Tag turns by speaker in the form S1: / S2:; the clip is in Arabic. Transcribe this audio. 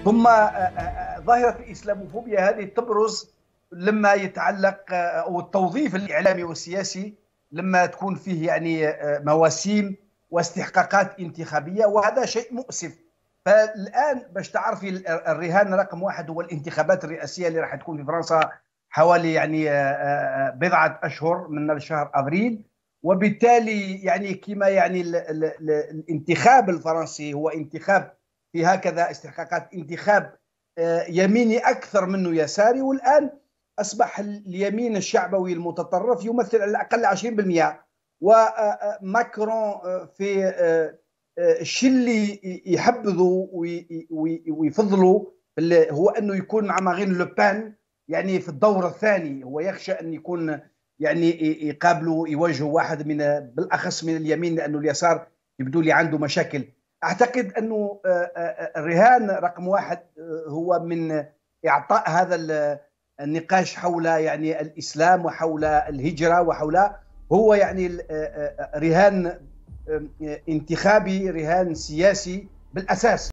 S1: ثم ظاهرة الإسلاموفوبيا هذه تبرز لما يتعلق أو التوظيف الإعلامي والسياسي لما تكون فيه يعني مواسيم واستحقاقات انتخابية، وهذا شيء مؤسف. فالآن باش تعرفي الرهان رقم واحد هو الانتخابات الرئاسية اللي راح تكون في فرنسا حوالي يعني بضعة أشهر من شهر أبريل. وبالتالي يعني كما يعني الانتخاب الفرنسي هو انتخاب في هكذا استحقاقات، انتخاب يميني أكثر منه يساري. والآن أصبح اليمين الشعبوي المتطرف يمثل على الأقل 20%. وماكرون في الشيء اللي يحبذوا ويفضلوا هو أنه يكون مع مارين لوبان يعني في الدور الثاني. هو يخشى أن يكون يعني يقابلوا يواجهوا واحد من بالأخص من اليمين، لأنه اليسار يبدو لي عنده مشاكل. أعتقد أنه الرهان رقم واحد هو من إعطاء هذا النقاش حول يعني الإسلام وحول الهجرة هو يعني رهان انتخابي، رهان سياسي بالأساس.